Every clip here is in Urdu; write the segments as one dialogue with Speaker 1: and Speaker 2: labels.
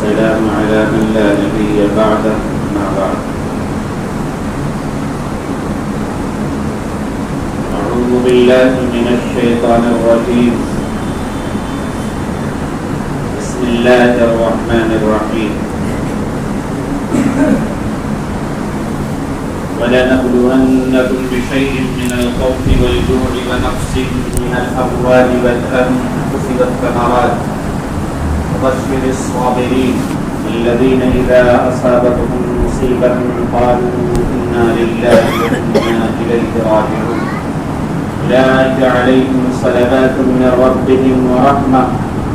Speaker 1: والسلام على من لا نبي بعده ما بعد. أعوذ بالله من الشيطان الرجيم. بسم الله الرحمن الرحيم. ولنبلونكم بشيء من الخوف والجوع ونقص من الأموال والأنفس والثمرات وبشر الصابرين الذين إذا أصابتهم مصيبة قالوا إنا لله وإنا إليه راجعون أولئك عليهم صلوات من ربهم ورحمة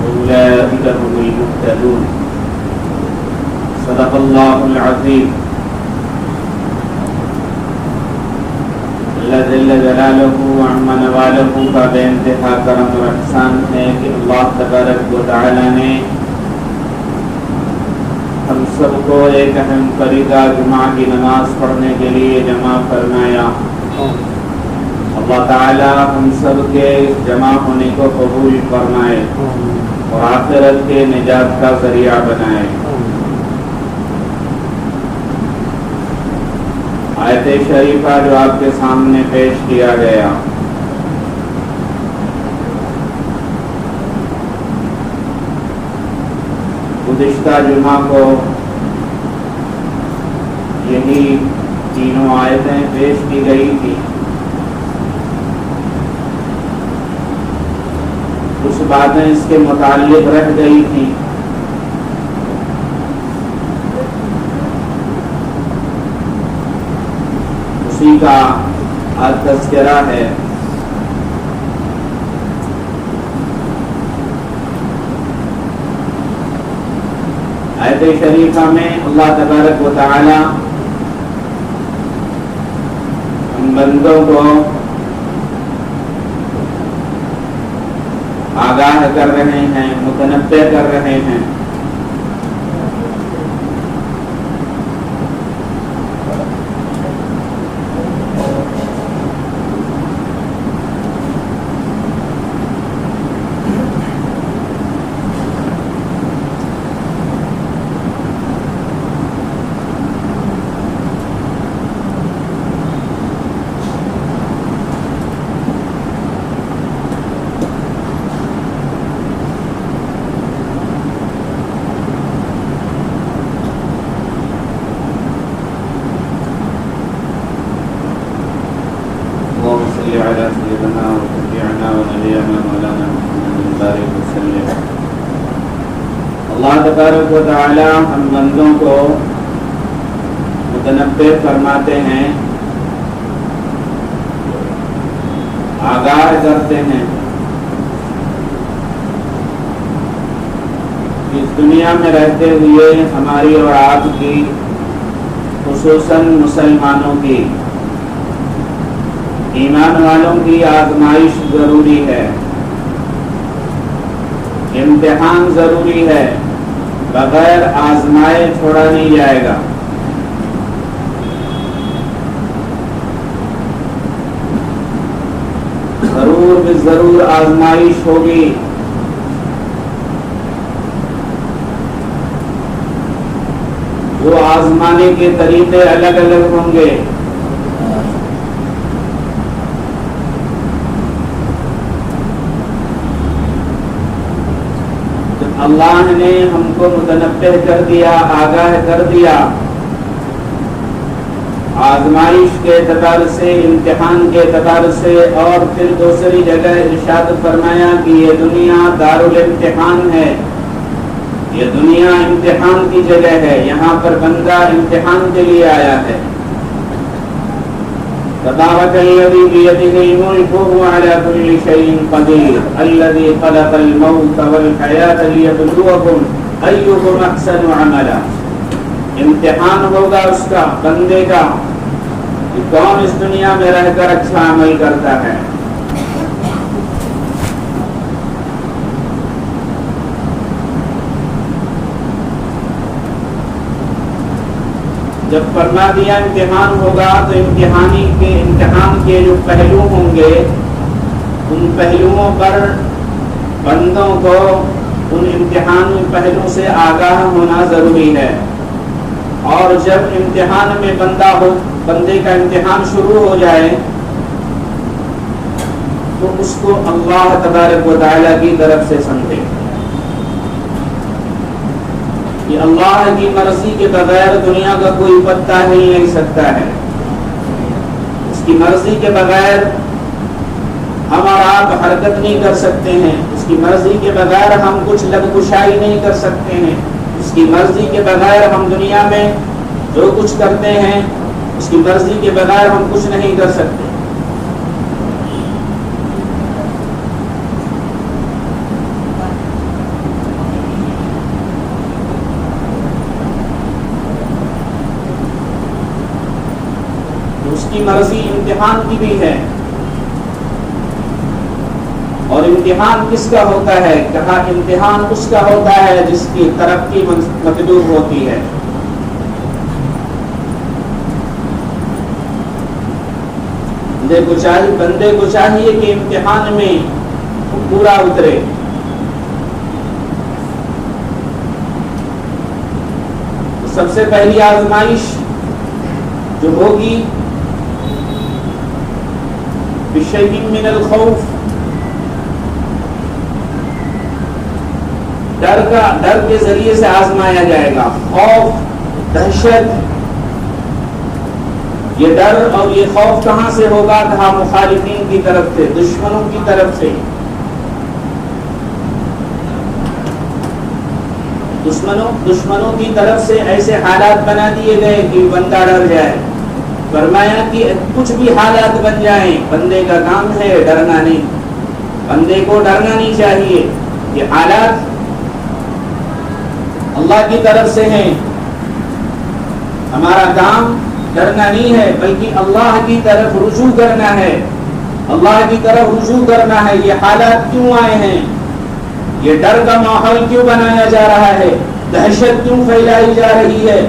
Speaker 1: وأولئك هم المهتدون. صدق الله العظيم. اللہ جل جلالہ وعظم نوالہ کا بے انتہا کرم و احسان ہے کہ اللہ تبارک و تعالی نے ہم سب کو ایک اہم فریضہ جمعہ کی نماز پڑھنے کے لیے جمع فرمایا. اللہ تعالی ہم سب کے جمع ہونے کو قبول فرمائے اور آخرت کے نجات کا ذریعہ بنائے. آیت شریفہ جو آپ کے سامنے پیش کیا گیا گزشتہ جمعہ کو یہی تینوں آیتیں پیش کی گئی تھی. کچھ باتیں اس کے متعلق رہ گئی تھیں. اسی کا آج تذکرہ ہے. آیت شریفہ میں اللہ تبارک و تعالی ہم بندوں کو آگاہ کر رہے ہیں، متنبہ کر رہے ہیں. اللہ تبارک و تعالی ہم بندوں کو متنبہ فرماتے ہیں، آگاہ کرتے ہیں. اس دنیا میں رہتے ہوئے ہماری اور آپ کی، خصوصاً مسلمانوں کی، ایمان والوں کی آزمائش ضروری ہے، امتحان ضروری ہے. بغیر آزمائے چھوڑا نہیں جائے گا. ضرور ضرور آزمائش ہوگی. وہ آزمانے کے طریقے الگ الگ ہوں گے. اللہ نے ہم کو متنبہ کر دیا، آگاہ کر دیا. آزمائش کے اعتبار سے، امتحان کے اعتبار سے، اور پھر دوسری جگہ ارشاد فرمایا کہ یہ دنیا دارالامتحان ہے، یہ دنیا امتحان کی جگہ ہے. یہاں پر بندہ امتحان کے لیے آیا ہے. تبارک الذی بیدہ الملک وهو علی کل شیء قدیر الذی خلق الموت والحیاۃ لیبلوکم ایکم احسن عملا. امتحان ہوگا اس کا، بندے کا، کہ کون اس دنیا میں رہ کر اچھا عمل کرتا ہے. جب فرما دیا امتحان ہوگا تو امتحان کے جو پہلو ہوں گے ان پہلوؤں پر بندوں کو ان امتحانی پہلوں سے آگاہ ہونا ضروری ہے، اور جب امتحان میں بندے کا امتحان شروع ہو جائے تو اس کو اللہ تبارک و تعالیٰ کی طرف سے سمجھے کہ اللہ کی مرضی کے بغیر دنیا کا کوئی پتہ ہل نہیں سکتا ہے، اس کی مرضی کے بغیر ہم اور آپ حرکت نہیں کر سکتے ہیں، اس کی مرضی کے بغیر ہم کچھ لب کشائی نہیں کر سکتے ہیں، اس کی مرضی کے بغیر ہم دنیا میں جو کچھ کرتے ہیں اس کی مرضی کے بغیر ہم کچھ نہیں کر سکتے۔ اس کی مرضی امتحان کی بھی ہے، اور امتحان کس کا ہوتا ہے؟ کہا امتحان اس کا ہوتا ہے جس کی ترقی مطلوب ہوتی ہے۔ بندے کو چاہیے کہ امتحان میں پورا اترے، سب سے پہلی آزمائش جو ہوگی بشیء من الخوف، ڈر کے ذریعے سے آزمایا جائے گا۔ خوف، دہشت، یہ ڈر اور یہ خوف کہاں سے ہوگا؟ کہا مخالفین کی طرف سے، دشمنوں کی طرف سے۔ دشمنوں کی طرف سے ایسے حالات بنا دیے گئے کہ بندہ ڈر جائے۔ فرمایا کہ کچھ بھی حالات بن جائیں، بندے کا کام ہے ڈرنا نہیں، بندے کو ڈرنا نہیں چاہیے۔ یہ حالات اللہ کی طرف سے ہیں، ہمارا کام ڈرنا نہیں ہے بلکہ اللہ کی طرف رجوع کرنا ہے، اللہ کی طرف رجوع کرنا ہے۔ یہ حالات کیوں آئے ہیں؟ یہ ڈر کا ماحول کیوں بنایا جا رہا ہے؟ دہشت کیوں پھیلائی جا رہی ہے؟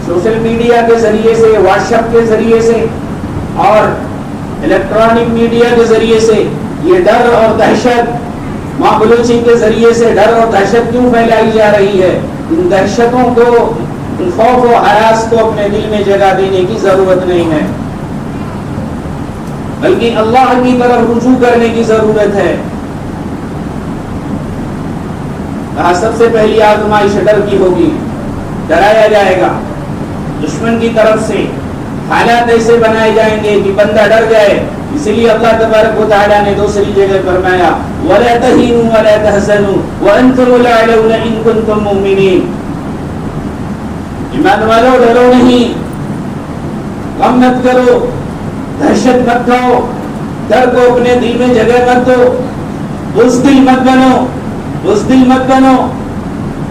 Speaker 1: سوشل میڈیا کے ذریعے سے، واٹس ایپ کے ذریعے سے اور الیکٹرانک میڈیا کے ذریعے سے یہ ڈر اور دہشت، ماں بلوچی کے ذریعے سے ڈر اور دہشت کیوں پھیلائی جا رہی ہے؟ ان دہشتوں کو، ان خوف و ہراس کو اپنے دل میں جگہ دینے کی ضرورت نہیں ہے، بلکہ اللہ کی طرف رجوع کرنے کی ضرورت ہے۔ کہا سب سے پہلی آزمائش ڈر کی ہوگی، ڈرایا جائے گا دشمن کی طرف سے، حالات ایسے بنائے جائیں گے کہ بندہ ڈر جائے۔ اسی لیے اللہ تبارک و تعالیٰ نے دوسری جگہ فرمایا وَلَا تَهِنُوا وَلَا تَحْزَنُوا وَأَنْتُمُ الْأَعْلَوْنَ إِن كُنتُم مُؤْمِنِينَ۔ ایمان والو ڈرو نہیں، غم مت کرو، دہشت مت کھاؤ، ڈر کو اپنے دل میں جگہ مت دو، بزدل مت بنو۔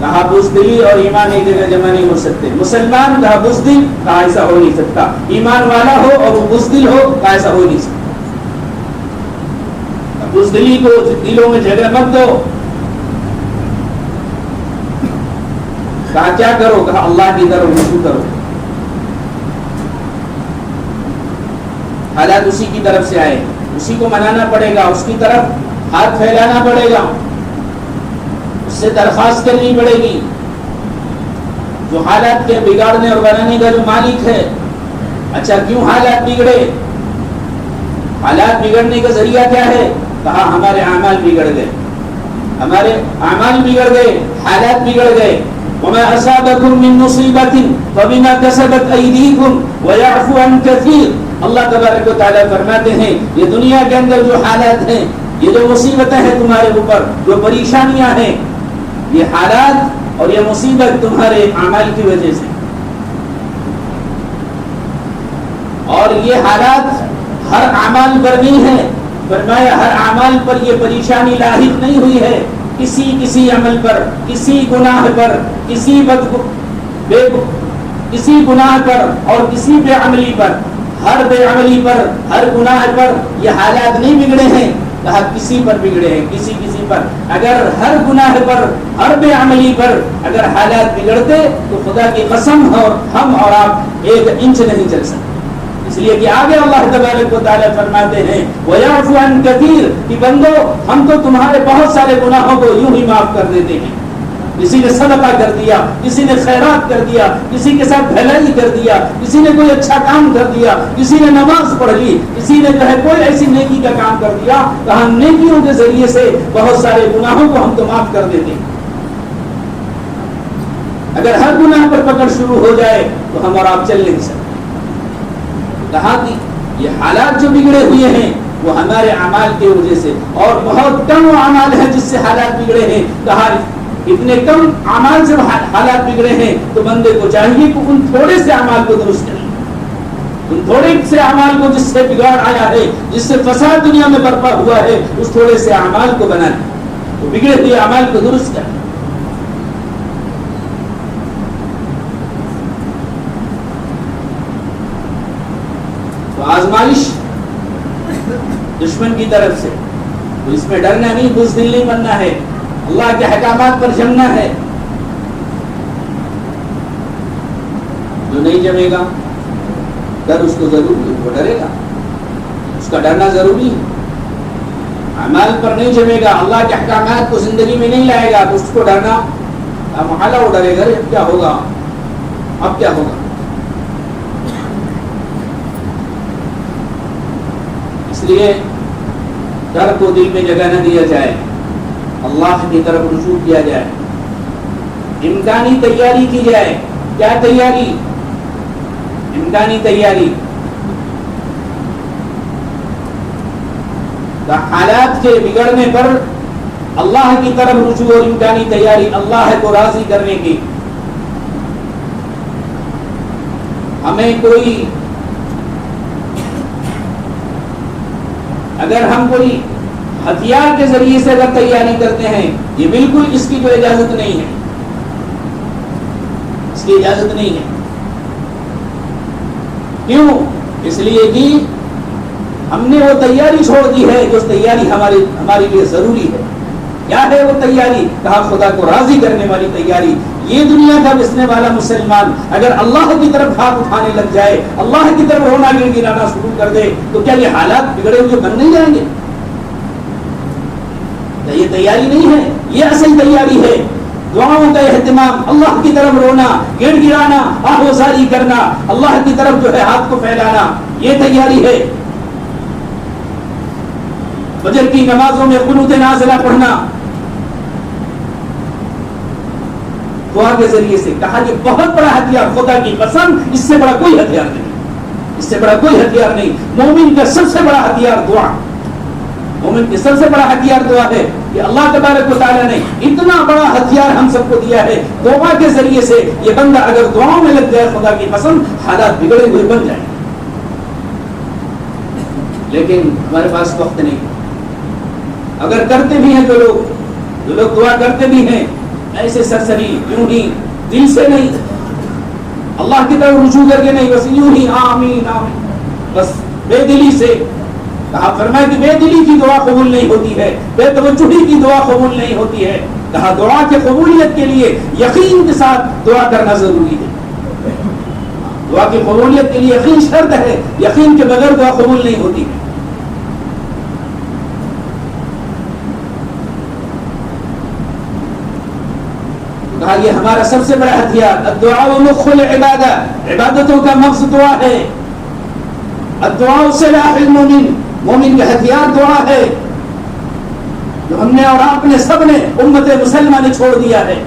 Speaker 1: کہا بزدلی اور ایمان ایک جگہ جمع نہیں ہو سکتے۔ مسلمان کہا بزدل، کہا ایسا ہو نہیں سکتا۔ ایمان والا ہو اور وہ بزدل ہو، کہا ایسا ہو نہیں سکتا۔ بزدلی کو دلوں میں جگہ مت دو۔ کہا کیا کرو؟ کہا اللہ کی طرف رجوع کرو۔ حالات اسی کی طرف سے آئے، اسی کو منانا پڑے گا، اس کی طرف ہاتھ پھیلانا پڑے گا، اس سے درخواست کرنی پڑے گی۔ جو حالات کے بگاڑنے اور بنانے کا جو مالک ہے، اچھا کیوں حالات بگڑے؟ حالات بگڑنے کا ذریعہ کیا ہے؟ کہا ہمارے اعمال بگڑ گئے، ہمارے اعمال بگڑ گئے، حالات بگڑ گئے۔ وَمَا أَصَابَكُم مِّن مُّصِيبَةٍ فَبِمَا كَسَبَتْ أَيْدِيكُمْ وَيَعْفُو عَن كَثِيرٍ۔ اللہ تبارک و تعالیٰ فرماتے ہیں یہ دنیا کے اندر جو حالات ہیں، یہ جو مصیبتیں ہیں تمہارے اوپر، جو پریشانیاں ہیں، یہ حالات اور یہ مصیبت تمہارے اعمال کی وجہ سے، اور یہ حالات ہر اعمال پر نہیں ہے۔ فرمایا ہر اعمال پر یہ پریشانی لاحق نہیں ہوئی ہے، کسی عمل پر، کسی گناہ پر، کسی گناہ پر اور کسی بے عملی پر، ہر بے عملی پر، ہر گناہ پر یہ حالات نہیں بگڑے ہیں۔ کہا کسی پر بگڑے ہیں، کسی پر۔ اگر ہر گناہ پر، ہر بے عملی پر اگر حالات بگڑتے تو خدا کی قسم اور ہم اور آپ 1 انچ نہیں چل سکتے۔ اس لیے کہ آگے اللہ تبارک و تعالیٰ فرماتے ہیں وَيَعْفُ عَنْ كَثِيرٍ کہ بندو ہم تو تمہارے بہت سارے گناہوں کو یوں ہی معاف کر دیتے ہیں. کسی نے صدقہ کر دیا, کسی نے خیرات کر دیا, کسی کے ساتھ بھلائی کر دیا, کسی نے کوئی اچھا کام کر دیا, کسی نے نماز پڑھ لی, کسی نے جو ہے کوئی ایسی نیکی کا کام کر دیا. کہا نیکیوں کے ذریعے سے بہت سارے گناہوں کو ہم تو معاف کر دیتے ہیں. اگر ہر گناہ پر پکڑ شروع ہو جائے تو ہم اور آپ چل نہیں سکتے. کہا کہ یہ حالات جو بگڑے ہوئے ہیں وہ ہمارے اعمال کی وجہ سے, اور بہت کم اعمال ہیں جس سے حالات بگڑے ہیں. کہا اتنے کم اعمال سے حالات بگڑے ہیں تو بندے کو چاہیے کہ ان تھوڑے سے اعمال کو درست کریں. ان تھوڑے سے اعمال کو جس سے بگاڑ آیا ہے, جس سے فساد دنیا میں برپا ہوا ہے, اس تھوڑے سے اعمال کو بنائیں, تو بگڑے ہوئے اعمال کو درست کریں. تو آزمائش دشمن کی طرف سے, تو اس میں ڈرنا نہیں, بزدل نہیں بننا ہے, اللہ کے احکامات پر جمنا ہے. جو نہیں جمے گا ڈر اس کو ضروری, وہ ڈرے گا, اس کا ڈرنا ضروری ہے. اعمال پر نہیں جمے گا, اللہ کے احکامات کو زندگی میں نہیں لائے گا, تو اس کو ڈرنا محالہ, وہ ڈرے گا اب کیا ہوگا, اب کیا ہوگا. اس لیے ڈر کو دل میں جگہ نہ دیا جائے, اللہ کی طرف رجوع کیا جائے, امکانی تیاری کی جائے. کیا تیاری؟ امکانی تیاری. حالات کے بگڑنے پر اللہ کی طرف رجوع اور امکانی تیاری, اللہ کو راضی کرنے کی. ہمیں کوئی, اگر ہم کوئی ہتھیار کے ذریعے سے اگر تیاری کرتے ہیں, یہ بالکل اس کی کوئی اجازت نہیں ہے, اس کی اجازت نہیں ہے. کیوں؟ اس لیے کہ ہم نے وہ تیاری چھوڑ دی ہے جو تیاری ہمارے لیے ضروری ہے. کیا ہے وہ تیاری؟ کہا خدا کو راضی کرنے والی تیاری. یہ دنیا کا بسنے والا مسلمان اگر اللہ کی طرف ہاتھ اٹھانے لگ جائے, اللہ کی طرف رونا گڑگڑانا شروع کر دے, تو کیا یہ حالات بگڑے ہوئے بن نہیں جائیں گے؟ یہ تیاری نہیں ہے, یہ اصل تیاری ہے. دعاؤں کا اہتمام, اللہ کی طرف رونا, گڑ گڑانا, آہوزاری کرنا, اللہ کی طرف جو ہے ہاتھ کو پھیلانا, یہ تیاری ہے. فجر کی نمازوں میں قنوت نازلہ پڑھنا دعا کے ذریعے سے. کہا یہ بہت بڑا ہتھیار, خدا کی قسم اس سے بڑا کوئی ہتھیار نہیں, اس سے بڑا کوئی ہتھیار نہیں. مومن کا سب سے بڑا ہتھیار دعا, مومن کی سب سے بڑا ہتھیار دعا ہے. کہ اللہ تبارک و تعالیٰ نے اتنا بڑا ہتھیار ہم سب کو دیا ہے, دعا کے ذریعے سے یہ بندہ اگر دعاؤں میں لگ جائے, خدا کی قسم حالات بگڑے ہوئے بن جائیں. لیکن ہمارے پاس وقت نہیں. اگر کرتے بھی ہیں جو لوگ دعا کرتے بھی ہیں, ایسے سرسری یوں ہی دل سے نہیں, اللہ کی طرف رجوع کر کے نہیں, بس یوں ہی آمین آمین, بس بے دلی سے. کہا فرمایا کہ بے دلی کی دعا قبول نہیں ہوتی ہے, بے توجہی کی دعا قبول نہیں ہوتی ہے. کہا دعا کی قبولیت کے لیے یقین کے ساتھ دعا کرنا ضروری ہے. دعا کی قبولیت کے لیے یقین شرط ہے, یقین کے بغیر دعا قبول نہیں ہوتی. کہا یہ ہمارا سب سے بڑا ہتھیار, الدعاء مخ العبادہ, عبادتوں کا مغز دعا ہے. الدعاء سلاح المؤمن, مومن کا ہتھیار دعا ہے, جو ہم نے اور آپ نے سب نے امت مسلمہ نے چھوڑ دیا ہے.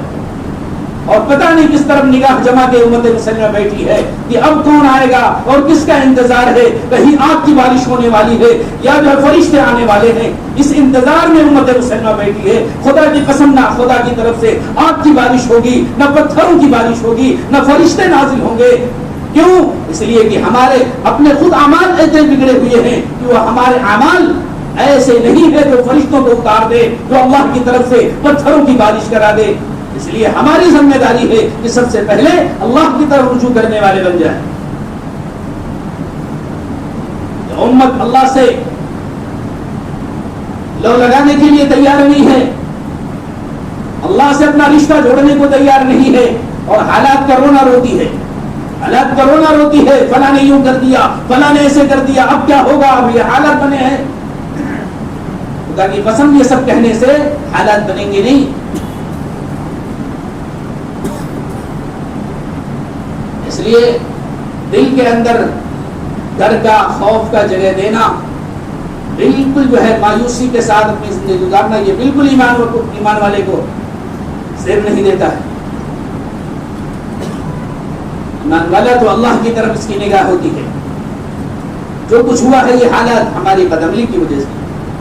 Speaker 1: اور پتہ نہیں کس طرف نگاہ جما کے امت مسلمہ بیٹھی ہے کہ اب کون آئے گا اور کس کا انتظار ہے, کہیں آگ کی بارش ہونے والی ہے یا جو فرشتے آنے والے ہیں. اس انتظار میں امت مسلمہ بیٹھی ہے. خدا کی قسم نہ خدا کی طرف سے آگ کی بارش ہوگی, نہ پتھروں کی بارش ہوگی, نہ فرشتے نازل ہوں گے. کیوں؟ اس لیے کہ ہمارے اپنے خود اعمال ایسے بگڑے ہوئے ہیں کہ وہ ہمارے اعمال ایسے نہیں ہے جو فرشتوں کو اتار دے, جو اللہ کی طرف سے پتھروں کی بارش کرا دے. اس لیے ہماری ذمہ داری ہے کہ سب سے پہلے اللہ کی طرف رجوع کرنے والے بن جائیں. امت اللہ سے لو لگانے کے لیے تیار نہیں ہے, اللہ سے اپنا رشتہ جوڑنے کو تیار نہیں ہے, اور حالات کا رونا روتی ہے. حالات کرونا روتی ہے، فلاں نے یوں کر دیا، فلاں نے ایسے کر دیا، اب کیا ہوگا، اب یہ حالات بنے ہیں. خدا کی قسم یہ سب کہنے سے حالات بنیں گے نہیں. اس لیے دل کے اندر ڈر کا، خوف کا جگہ دینا، بالکل جو ہے مایوسی کے ساتھ اپنی زندگی گزارنا، یہ بالکل ایمان والے کو سیر نہیں دیتا ہے. ایمان والا تو اللہ کی طرف اس کی نگاہ ہوتی ہے. جو کچھ ہوا ہے یہ حالات ہماری بدعملی کی وجہ سے.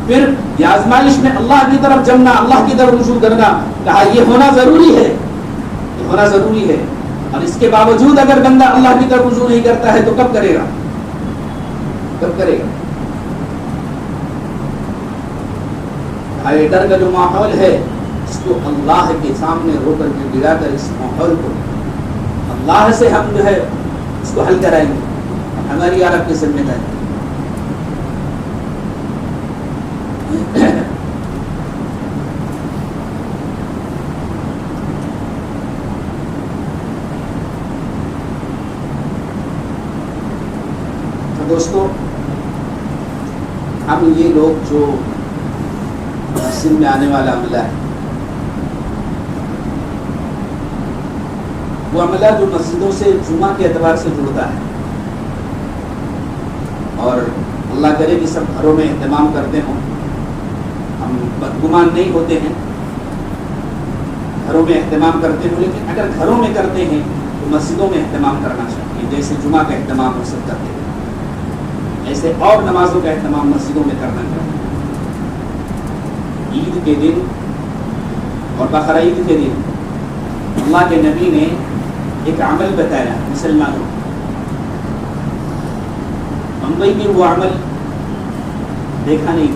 Speaker 1: پھر یہ آزمائش میں اللہ کی طرف جمنا، اللہ کی طرف رجوع کرنا، کہا یہ ہونا ضروری ہے، یہ ہونا ضروری ہے. اور اس کے باوجود اگر بندہ اللہ کی طرف رجوع نہیں کرتا ہے تو کب کرے گا، کب کرے گا. یہ ڈر کا جو ماحول ہے اس کو اللہ کے سامنے رو کر کے گرا کر اس ماحول کو اللہ سے ہم جو ہے اس کو حل کرائیں گے. ہماری اور آپ کی ذمہ داری. تو دوستو، ہم یہ لوگ جو مسجد میں آنے والا عملہ ہے، وہ عملہ جو مسجدوں سے جمعہ کے اعتبار سے جڑتا ہے، اور اللہ کرے کہ سب گھروں میں اہتمام کرتے ہوں. ہم بدگمان نہیں ہوتے ہیں، گھروں میں اہتمام کرتے ہوں، لیکن اگر گھروں میں کرتے ہیں تو مسجدوں میں اہتمام کرنا چاہیے. جیسے جمعہ کا اہتمام ہو سب کرتے ہیں، ایسے اور نمازوں کا اہتمام مسجدوں میں کرنا چاہیے. عید کے دن اور بقرعید کے دن اللہ کے نبی نے ایک عمل بتایا مسلمانوں کو. ہم بھی وہ عمل دیکھا نہیں.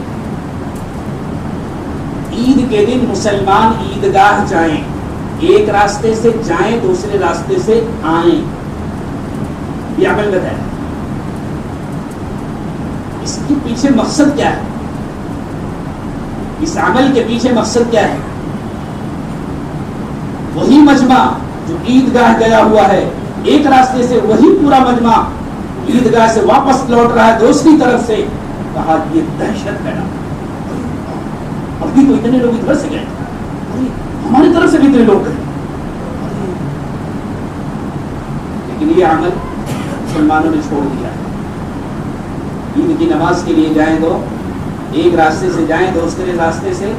Speaker 1: عید کے دن مسلمان عیدگاہ جائیں، ایک راستے سے جائیں دوسرے راستے سے آئیں، یہ عمل بتایا. اس کے پیچھے مقصد کیا ہے؟ اس عمل کے پیچھے مقصد کیا ہے؟ وہی مجمع جو عیدگاہ گیا ہوا ہے، ایک راستے سے وہی پورا مجمع عیدگاہ سے واپس لوٹ رہا ہے دوسری طرف سے. کہا یہ دہشت پیدا. ابھی تو اتنے لوگ ادھر سے گئے، ہماری طرف سے بھی اتنے لوگ گئے. لیکن یہ عمل مسلمانوں نے چھوڑ دیا. عید کی نماز کے لیے جائیں تو ایک راستے سے جائیں دوسرے راستے سے.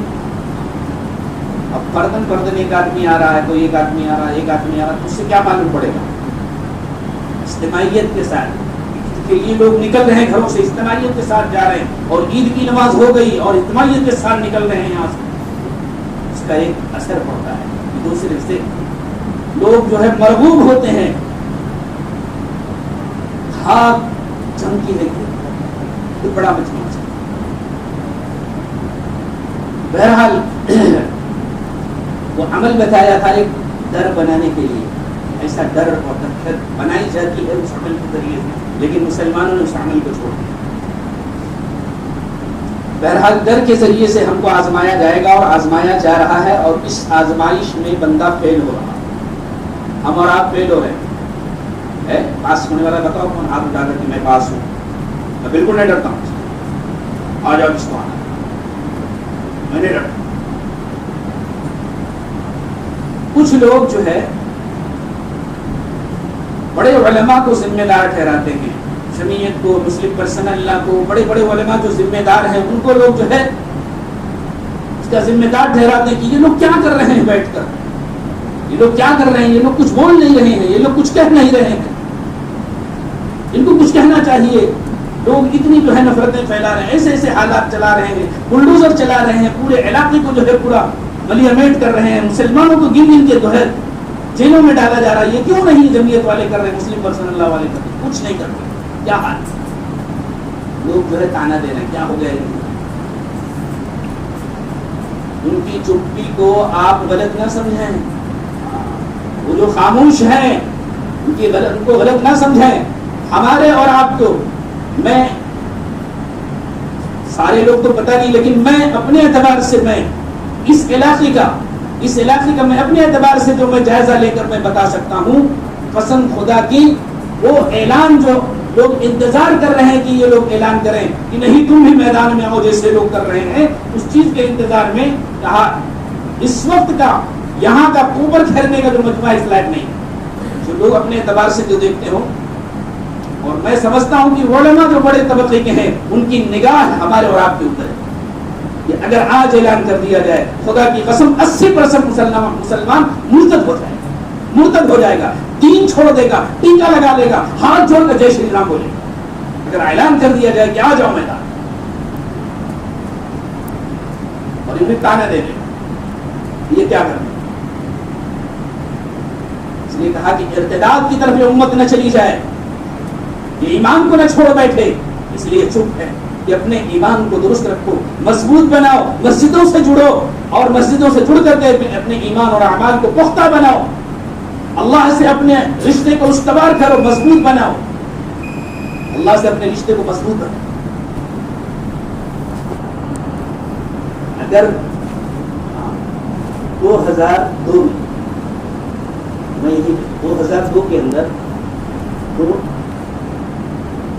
Speaker 1: اب فردن ایک آدمی آ رہا ہے، کوئی ایک آدمی آ رہا ہے، ایک آدمی آ رہا ہے، تو اس سے کیا معلوم پڑے گا؟ اجتماعیت کے ساتھ کہ یہ لوگ نکل رہے ہیں گھروں سے، اجتماعیت کے ساتھ جا رہے ہیں، اور عید کی نماز ہو گئی اور اجتماعیت کے ساتھ نکل رہے ہیں یہاں سے. اس کا ایک اثر پڑتا ہے. دوسرے سے لوگ جو ہے مرغوب ہوتے ہیں. ہاتھ چمکی نہیں، بڑا مجموعہ. بہرحال وہ عمل بتایا تھا ایک ڈر بنانے کے لیے. ایسا ڈر اور دہشت بنائی جاتی ہے اس عمل کے ذریعے سے، لیکن مسلمانوں نے اس عمل کو چھوڑ دیا. بہرحال ڈر کے ذریعے سے ہم کو آزمایا جائے گا اور آزمایا جا رہا ہے، اور اس آزمائش میں بندہ فیل ہو رہا. ہم اور آپ فیل ہو رہے ہیں. پاس ہونے والا بتاؤ کون ہاتھ اٹھا کر کہ میں پاس ہوں. میں بالکل نہیں ڈرتا ہوں. آ جاؤ جس کو آنا، میں نہیں ڈرتا. کچھ لوگ جو ہے بڑے علماء کو ذمہ دار ٹھہراتے ہیں، جمعیت کو، مسلم پرسنل لا کو، بڑے بڑے علماء جو ذمہ دار ہیں ان کو لوگ جو ہے اس کا ذمہ دار ٹھہراتے ہیں کہ یہ لوگ کیا کر رہے ہیں بیٹھ کر، یہ لوگ کیا کر رہے ہیں، یہ لوگ کچھ بول نہیں رہے ہیں، یہ لوگ کچھ کہہ نہیں رہے ہیں، ان کو کچھ کہنا چاہیے. لوگ اتنی جو ہے نفرتیں پھیلا رہے ہیں، ایسے ایسے حالات چلا رہے ہیں، بلڈوزر چلا رہے ہیں، پورے علاقے کو جو ہے پورا ملیمیٹ کر رہے ہیں، مسلمانوں کو گن گن کے جو ہے جیلوں میں ڈالا جا رہا ہے. یہ کیوں نہیں جمعیت والے کر رہے ہیں، مسلم پرسنل اللہ والے کر رہے ہیں؟ کچھ نہیں کرتے. کیا حال؟ لوگ جو ہے تانا دے رہے ہیں. کیا ہو گیا؟ ان کی چپی کو آپ غلط نہ سمجھیں. وہ جو خاموش ہیں ان کو غلط نہ سمجھیں. ہمارے اور آپ کو، میں سارے لوگ تو پتہ نہیں، لیکن میں اپنے اعتبار سے، میں اس علاقے کا میں اپنے اعتبار سے جو میں جائزہ لے کر میں بتا سکتا ہوں، قسم خدا کی وہ اعلان جو لوگ انتظار کر رہے ہیں کہ یہ لوگ اعلان کریں کہ نہیں تم بھی میدان میں آؤ جیسے لوگ کر رہے ہیں، اس چیز کے انتظار میں کہا اس وقت کا یہاں کا اوپر کھیلنے کا جو مجموعہ اس لائق نہیں، جو لوگ اپنے اعتبار سے جو دیکھتے ہو. اور میں سمجھتا ہوں کہ علماء جو بڑے طبقے کے ہیں ان کی نگاہ ہمارے اور آپ کے اوپر ہے کہ اگر آج اعلان کر دیا جائے خدا کی قسم 80% مسلمان مرتد ہو جائے گا، دین چھوڑ دے گا، ٹیکا لگا لے گا، ہاتھ جوڑ کر جے شری رام بولے گا اگر اعلان کر دیا جائے کہ آ جاؤ میدان. اور انہیں تانے دے دے یہ کیا کرنا. اس لیے کہا کہ ارتداد کی طرف یہ امت نہ چلی جائے، یہ ایمان کو نہ چھوڑ بیٹھے، اس لیے چپ ہے کہ اپنے ایمان کو درست رکھو، مضبوط بناؤ، مسجدوں سے جڑو اور مسجدوں سے جڑ کر کے اپنے ایمان اور اعمال کو پختہ بناؤ، اللہ سے اپنے رشتے کو استوار کرو، مضبوط بناؤ، اللہ سے اپنے رشتے کو مضبوط رکھو. اگر 2002 میں 2002 کے اندر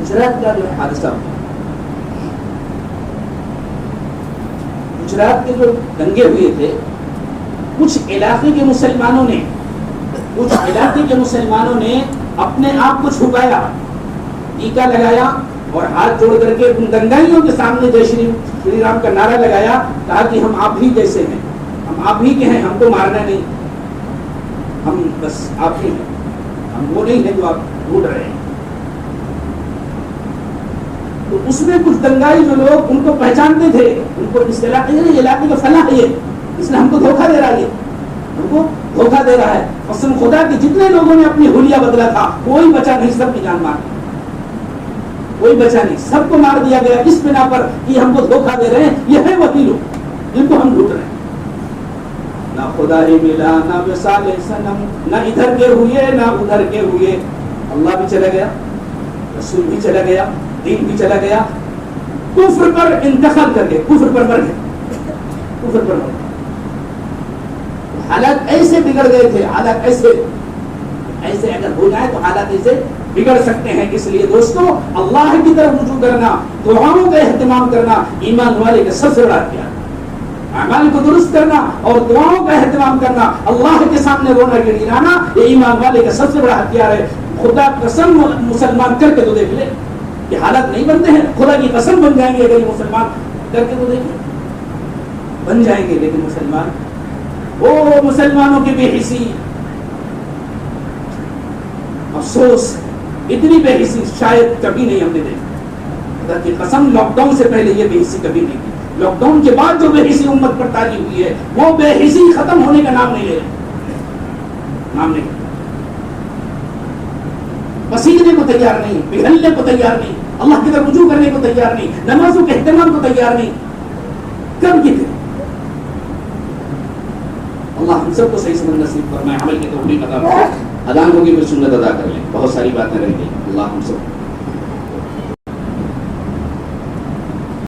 Speaker 1: گجرات کا جو حادثہ ہوا، گجرات کے جو دنگے ہوئے تھے، کچھ علاقے کے مسلمانوں نے اپنے آپ کو چھپایا، ٹیکا لگایا اور ہاتھ جوڑ کر کے ان دنگائیوں کے سامنے جے شری رام کا نعرہ لگایا، کہا کہ ہم آپ ہی جیسے ہیں، ہم آپ ہی کے ہیں، ہم کو مارنا نہیں، ہم بس آپ ہی ہیں، ہم وہ نہیں ہیں جو آپ ڈھونڈ رہے ہیں. تو اس میں کچھ دنگائی جو لوگ ان کو پہچانتے تھے، ان کو اس علاقے کا فلاح ہے، اس نے ہم کو دھوکہ دے رہا ہے، ہم کو دھوکہ دے رہا ہے. قسم خدا کہ جتنے لوگوں نے اپنی حلیہ بدلا تھا کوئی بچا نہیں، سب کی جان مار، کوئی بچا نہیں، سب کو مار دیا گیا اس بنا پر کہ ہم کو دھوکہ دے رہے ہیں. یہ ہے وہی لوگ جن کو ہم ڈھونڈ رہے ہیں. نہ خدا ہی ملا، نہ مثال صنم، نہ ادھر کے ہوئے نہ ادھر کے ہوئے. اللہ بھی چلا گیا، رسول بھی چلا گیا، دین بھی چلا گیا، کفر پر انتخاب کر کے کفر پر مر گئے. حالات ایسے بگڑ گئے تھے، حالات ایسے اگر ہو جائے تو حالات ایسے بگڑ سکتے ہیں. اس لیے دوستو اللہ کی طرف رجوع کرنا، دعاؤں کا اہتمام کرنا ایمان والے کا سب سے بڑا ہتھیار. اعمال کو درست کرنا اور دعاؤں کا اہتمام کرنا، اللہ کے سامنے رونا گڑگڑانا، یہ ایمان والے کا سب سے بڑا ہتھیار ہے. خدا قسم مسلمان کر کے تو دیکھ لے، یہ حالات نہیں بنتے ہیں، خدا کی قسم بن جائیں گے اگر یہ مسلمان کر کے تو دیکھ لے، بن جائیں گے. لیکن مسلمان، او مسلمانوں کی بے حسی، افسوس اتنی بے حسی شاید کبھی نہیں ہم نے دیکھی. خدا کی قسم لاک ڈاؤن سے پہلے یہ بے حسی کبھی نہیں تھی. لاک ڈاؤن کے بعد جو بے حسی امت پر تاری ہوئی ہے وہ بے حسی ختم ہونے کا نام نہیں لے رہے، نام نہیں. پسینے کو تیار نہیں، پگھلنے کو تیار نہیں، اللہ کی طرف رجوع کرنے کو تیار نہیں، نمازوں کے اہتمام کو تیار نہیں. کب یہ تھے؟ اللہ ہم سب کو صحیح سمجھ نصیب فرمائے، عمل کی توفیق عطا فرمائے. اذان ہوگی پھر سنت ادا کر لیں، بہت ساری باتیں رہ گئی. اللہ ہم سب